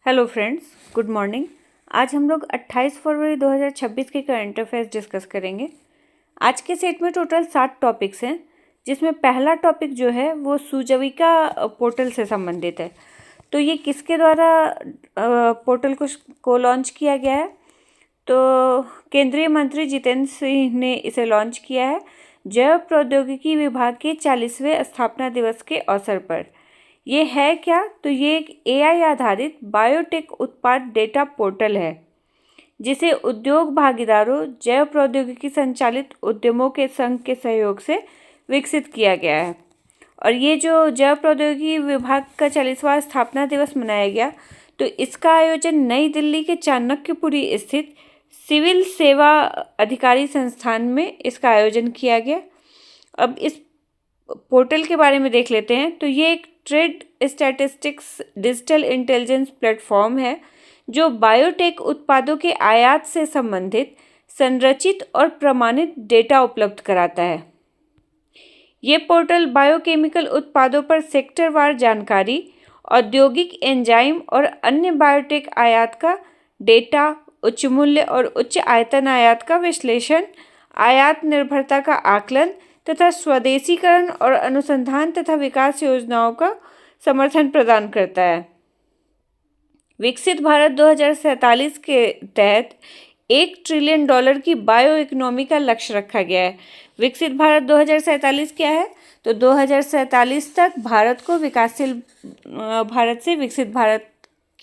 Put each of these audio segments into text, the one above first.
Hello friends, good morning. आज हम लोग 28 फरवरी 2026 के करंट अफेयर्स डिस्कस करेंगे। आज के सेट में टोटल 7 टॉपिक्स हैं, जिसमें पहला टॉपिक जो है वो सुजविका पोर्टल से संबंधित है। तो ये किसके द्वारा पोर्टल को लॉन्च किया गया है? तो केंद्रीय मंत्री जितेंद्र सिंह ने इसे लॉन्च किया है जैव प्रौद्योगिकी विभाग के 40वें स्थापना दिवस के अवसर पर। ये है क्या? तो ये एक एआई आधारित बायोटेक उत्पाद डेटा पोर्टल है, जिसे उद्योग भागीदारों, जैव प्रौद्योगिकी संचालित उद्यमों के संघ के सहयोग से विकसित किया गया है। और ये जो जैव प्रौद्योगिकी विभाग का 40वां स्थापना दिवस मनाया गया, तो इसका आयोजन नई दिल्ली के चाणक्यपुरी स्थित सिविल सेवा अधिकारी संस्थान में इसका आयोजन किया गया। अब इस पोर्टल के बारे में देख लेते हैं। तो ये एक trade statistics digital intelligence platform है, जो बायोटेक उत्पादों के आयात से संबंधित संरचित और प्रमाणित डेटा उपलब्ध कराता है। ये पोर्टल बायोकेमिकल उत्पादों पर सेक्टरवार जानकारी, औद्योगिक एंजाइम और अन्य बायोटेक आयात का डेटा, उच्च मूल्य और उच्च आयतन आयात का विश्लेषण, आयात निर्भरता का आकलन तथा स्वदेशीकरण और अनुसंधान तथा विकास योजनाओं का समर्थन प्रदान करता है। विकसित भारत 2047 के तहत $1 ट्रिलियन की बायो इकोनॉमी का लक्ष्य रखा गया है। विकसित भारत 2047 क्या है? तो 2047 तक भारत को विकासशील भारत से विकसित भारत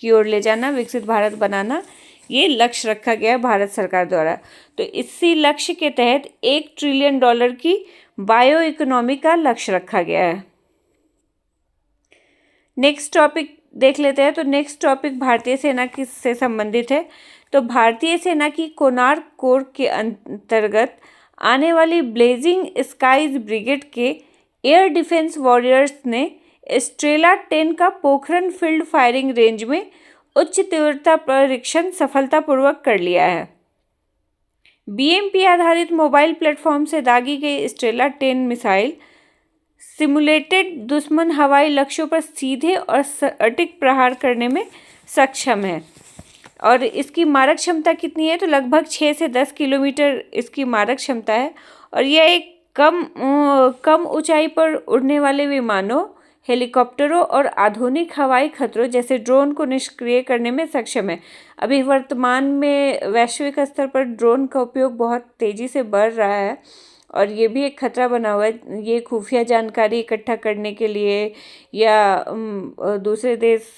की ओर ले जाना, विकसित भारत बनाना, ये लक्ष्य रखा गया है भारत सरकार द्वारा। तो इसी लक्ष्य के तहत $1 ट्रिलियन की बायो इकोनॉमी का लक्ष्य रखा गया है। नेक्स्ट टॉपिक देख लेते हैं। तो नेक्स्ट टॉपिक भारतीय सेना से संबंधित है। तो भारतीय सेना की कोणार्क कोर के अंतर्गत आने वाली ब्लेजिंग स्काईज ब्रिगेड के एयर डिफेंस वॉरियर्स ने स्ट्रेला 10 का पोखरण फील्ड फायरिंग रेंज में उच्च तीव्रता परीक्षण सफलतापूर्वक कर लिया है। बीएमपी आधारित मोबाइल प्लेटफॉर्म से दागी गई स्ट्रेला 10 मिसाइल सिमुलेटेड दुश्मन हवाई लक्ष्यों पर सीधे और सटीक प्रहार करने में सक्षम है। और इसकी मारक क्षमता कितनी है? तो लगभग 6 से 10 किलोमीटर इसकी मारक क्षमता है। और यह एक कम ऊंचाई पर उड़ने वाले विमानों, हेलीकॉप्टरों और आधुनिक हवाई खतरों जैसे ड्रोन को निष्क्रिय करने में सक्षम है। अभी वर्तमान में वैश्विक स्तर पर ड्रोन का उपयोग बहुत तेज़ी से बढ़ रहा है और ये भी एक खतरा बना हुआ है। ये खुफिया जानकारी इकट्ठा करने के लिए या दूसरे देश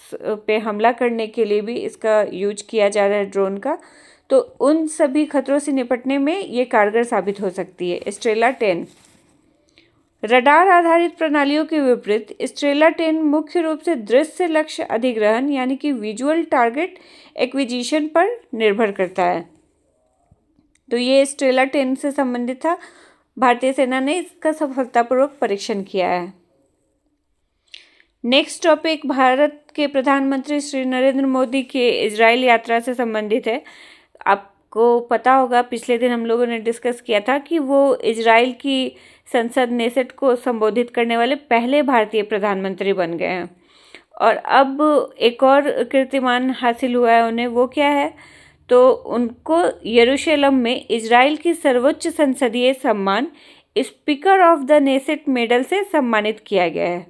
पे हमला करने के लिए भी इसका यूज किया जा रहा है ड्रोन का। तो उन सभी खतरों से निपटने में ये कारगर साबित हो सकती है स्ट्रेला 10। रडार आधारित प्रणालियों के विपरीत स्ट्रेला 10 मुख्य रूप से दृश्य लक्ष्य अधिग्रहण यानी कि विजुअल टारगेट एक्विजिशन पर निर्भर करता है। तो ये स्ट्रेला 10 से संबंधित था। भारतीय सेना ने इसका सफलतापूर्वक परीक्षण किया है। नेक्स्ट टॉपिक भारत के प्रधानमंत्री श्री नरेंद्र मोदी के इजराइल यात्रा से संबंधित है। आपको पता होगा, पिछले दिन हम लोगों ने डिस्कस किया था कि वो इजराइल की संसद नेसेट को संबोधित करने वाले पहले भारतीय प्रधानमंत्री बन गए हैं। और अब एक और कीर्तिमान हासिल हुआ है उन्हें। वो क्या है? तो उनको यरूशलेम में इजराइल की सर्वोच्च संसदीय सम्मान speaker of the Knesset medal से सम्मानित किया गया है।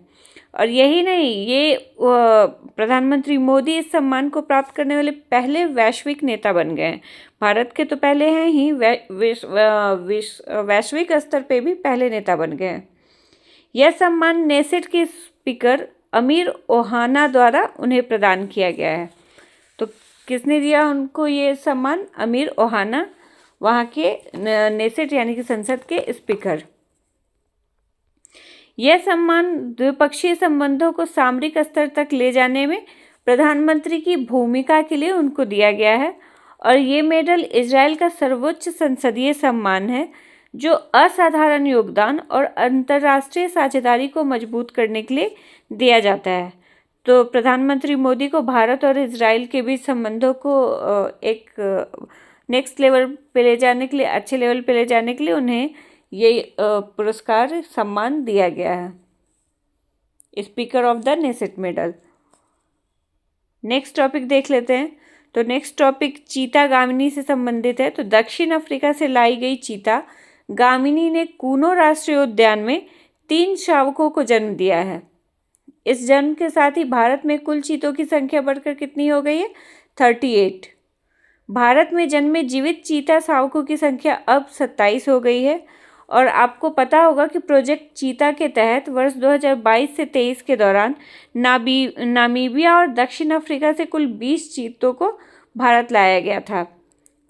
और यही नहीं, ये प्रधानमंत्री मोदी इस सम्मान को प्राप्त करने वाले पहले वैश्विक नेता बन गए हैं। भारत के तो पहले हैं ही, वैश्विक स्तर पे भी पहले नेता बन गए हैं। यह सम्मान नेसेट के स्पीकर अमीर ओहाना द्वारा उन्हें प्रदान किया गया है। तो किसने दिया उनको ये सम्मान? अमीर ओहाना, वहाँ के नेसेट यानी कि संसद के स्पीकर। यह सम्मान द्विपक्षीय संबंधों को सामरिक स्तर तक ले जाने में प्रधानमंत्री की भूमिका के लिए उनको दिया गया है। और ये मेडल इजराइल का सर्वोच्च संसदीय सम्मान है, जो असाधारण योगदान और अंतर्राष्ट्रीय साझेदारी को मजबूत करने के लिए दिया जाता है। तो प्रधानमंत्री मोदी को भारत और इजराइल के बीच संबंधों को एक नेक्स्ट लेवल पे ले जाने के लिए, अच्छे लेवल पे ले जाने के लिए उन्हें ये पुरस्कार सम्मान दिया गया है, speaker of the Knesset medal. Next topic देख लेते हैं। तो नेक्स्ट टॉपिक चीता गामिनी से संबंधित है। तो दक्षिण अफ्रीका से लाई गई चीता गामिनी ने कूनो राष्ट्रीय उद्यान में 3 शावकों को जन्म दिया है। इस जन्म के साथ ही भारत में कुल चीतों की संख्या बढ़कर कितनी हो गई है? 38। भारत में जन्मे जीवित चीता शावकों की संख्या अब 27 हो गई है। और आपको पता होगा कि प्रोजेक्ट चीता के तहत वर्ष 2022 से 23 के दौरान नामीबिया और दक्षिण अफ्रीका से कुल 20 चीतों को भारत लाया गया था।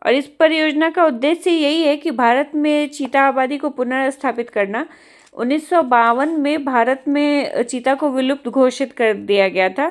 और इस परियोजना का उद्देश्य यही है कि भारत में चीता आबादी को पुनर्स्थापित करना। 1952 में भारत में चीता को विलुप्त घोषित कर दिया गया था।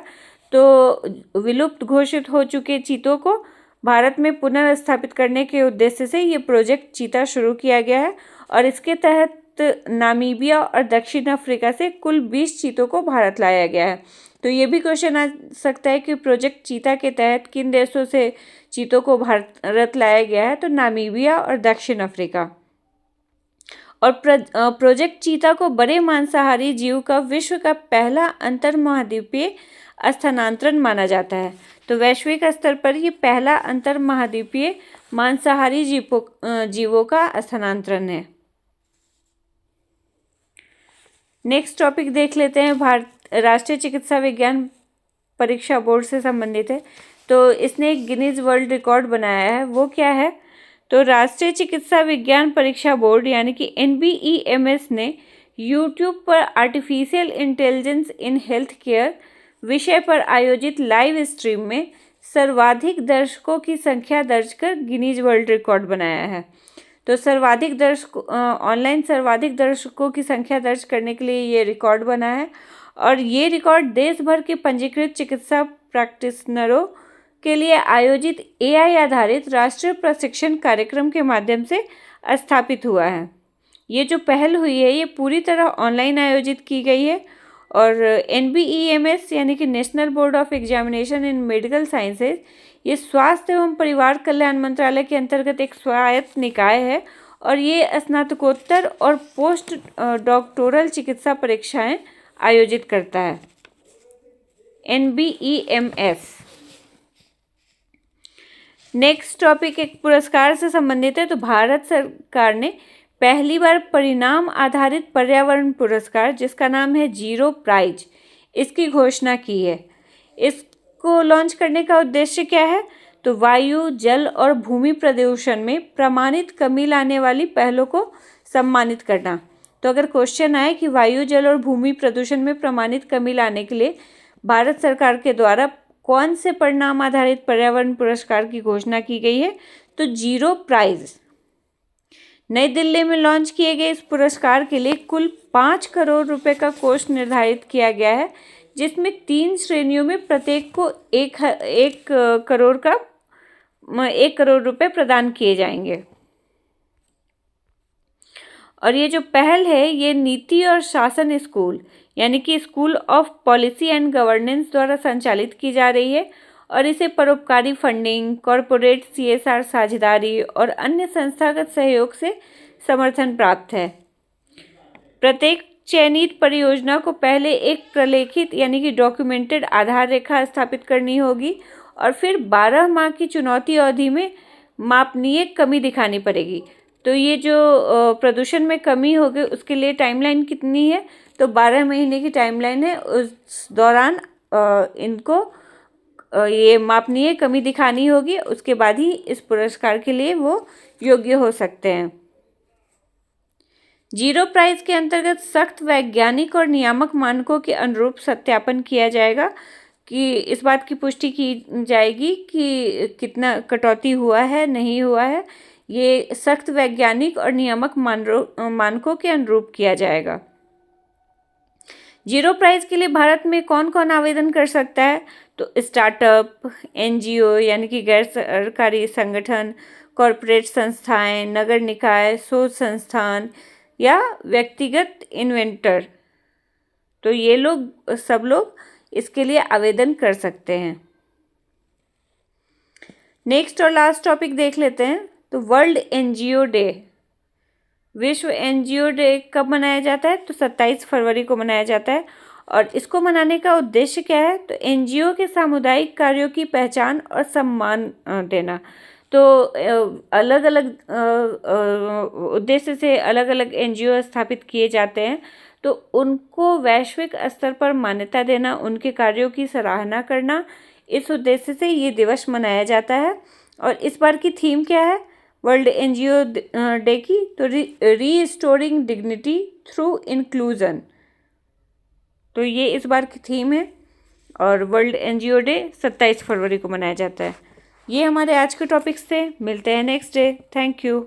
तो विलुप्त घोषित हो चुके चीतों को भारत में पुनर्स्थापित करने के उद्देश्य से ये प्रोजेक्ट चीता शुरू किया गया है। और इसके तहत नामीबिया और दक्षिण अफ्रीका से कुल 20 चीतों को भारत लाया गया है। तो ये भी क्वेश्चन आ सकता है कि प्रोजेक्ट चीता के तहत किन देशों से चीतों को भारत लाया गया है? तो नामीबिया और दक्षिण अफ्रीका। और प्रोजेक्ट चीता को बड़े मांसाहारी जीव का विश्व का पहला अंतर्महाद्वीपीय स्थानांतरण माना जाता है। तो वैश्विक स्तर पर ये पहला अंतर्महाद्वीपीय मांसाहारी जीवों का स्थानांतरण है। नेक्स्ट टॉपिक देख लेते हैं। भारत राष्ट्रीय चिकित्सा विज्ञान परीक्षा बोर्ड से संबंधित है। तो इसने एक गिनीज वर्ल्ड रिकॉर्ड बनाया है। वो क्या है? तो राष्ट्रीय चिकित्सा विज्ञान परीक्षा बोर्ड यानी कि NBEMS ने YouTube पर artificial intelligence in health care विषय पर आयोजित लाइव स्ट्रीम में सर्वाधिक दर्शकों की संख्या दर्ज कर गिनीज वर्ल्ड रिकॉर्ड बनाया है। तो ऑनलाइन सर्वाधिक दर्शकों की संख्या दर्ज करने के लिए ये रिकॉर्ड बना है। और ये रिकॉर्ड देश भर के पंजीकृत चिकित्सा प्रैक्टिशनरों के लिए आयोजित AI आधारित राष्ट्रीय प्रशिक्षण कार्यक्रम के माध्यम से स्थापित हुआ है। ये जो पहल हुई है ये पूरी तरह ऑनलाइन आयोजित की गई है। और NBEMS यानी कि national board of examination in medical sciences ये स्वास्थ्य एवं परिवार कल्याण मंत्रालय के अंतर्गत एक स्वायत्त निकाय है। और ये स्नातकोत्तर और पोस्ट डॉक्टोरल चिकित्सा परीक्षाएं आयोजित करता है। NBEMS। नेक्स्ट टॉपिक एक पुरस्कार से संबंधित है। तो भारत सरकार ने पहली बार परिणाम आधारित पर्यावरण पुरस्कार जिसका नाम है जीरो प्राइज, इसकी घोषणा की है। इसको लॉन्च करने का उद्देश्य क्या है? तो वायु, जल और भूमि प्रदूषण में प्रमाणित कमी लाने वाली पहलों को सम्मानित करना। तो अगर क्वेश्चन आए कि वायु, जल और भूमि प्रदूषण में प्रमाणित कमी लाने के लिए भारत सरकार के द्वारा कौन से परिणाम आधारित पर्यावरण पुरस्कार की घोषणा की गई है? तो जीरो प्राइज। नई दिल्ली में लॉन्च किए गए इस पुरस्कार के लिए कुल 5 करोड़ रुपए का कोष निर्धारित किया गया है, जिसमें 3 श्रेणियों में प्रत्येक को 1 करोड़ रुपए प्रदान किए जाएंगे। और ये जो पहल है ये नीति और शासन स्कूल यानी कि school of policy and governance द्वारा संचालित की जा रही है। और इसे परोपकारी फंडिंग, कॉरपोरेट CSR साझेदारी और अन्य संस्थागत सहयोग से समर्थन प्राप्त है। प्रत्येक चयनित परियोजना को पहले एक प्रलेखित यानी कि डॉक्यूमेंटेड आधार रेखा स्थापित करनी होगी और फिर 12 माह की चुनौती अवधि में मापनीय कमी दिखानी पड़ेगी। तो ये जो प्रदूषण में कमी होगी उसके लिए टाइमलाइन कितनी है? तो 12 महीने की टाइमलाइन है। उस दौरान इनको ये मापनीय कमी दिखानी होगी, उसके बाद ही इस पुरस्कार के लिए वो योग्य हो सकते हैं। जीरो प्राइज के अंतर्गत सख्त वैज्ञानिक और नियामक मानकों के अनुरूप सत्यापन किया जाएगा कि इस बात की पुष्टि की जाएगी कि कितना कटौती हुआ है, नहीं हुआ है। ये सख्त वैज्ञानिक और नियामक मानकों के अनुरूप किया जाएगा। जीरो प्राइज के लिए भारत में कौन कौन आवेदन कर सकता है? तो स्टार्टअप, NGO यानी कि गैर सरकारी संगठन, कॉरपोरेट संस्थाएं, नगर निकाय, शोध संस्थान या व्यक्तिगत इन्वेंटर। तो ये सब लोग इसके लिए आवेदन कर सकते हैं। नेक्स्ट और लास्ट टॉपिक देख लेते हैं। तो वर्ल्ड NGO डे, विश्व NGO डे कब मनाया जाता है? तो 27 फरवरी को मनाया जाता है। और इसको मनाने का उद्देश्य क्या है? तो एनजीओ के सामुदायिक कार्यों की पहचान और सम्मान देना। तो अलग अलग उद्देश्य से अलग अलग एनजीओ स्थापित किए जाते हैं, तो उनको वैश्विक स्तर पर मान्यता देना, उनके कार्यों की सराहना करना, इस उद्देश्य से ये दिवस मनाया जाता है। और इस बार की थीम क्या है वर्ल्ड एनजीओ डे की? तो रीस्टोरिंग डिग्निटी थ्रू इंक्लूजन, तो ये इस बार की थीम है। और वर्ल्ड एनजीओ डे 27 फरवरी को मनाया जाता है। ये हमारे आज के टॉपिक्स थे। मिलते हैं नेक्स्ट डे। Thank you.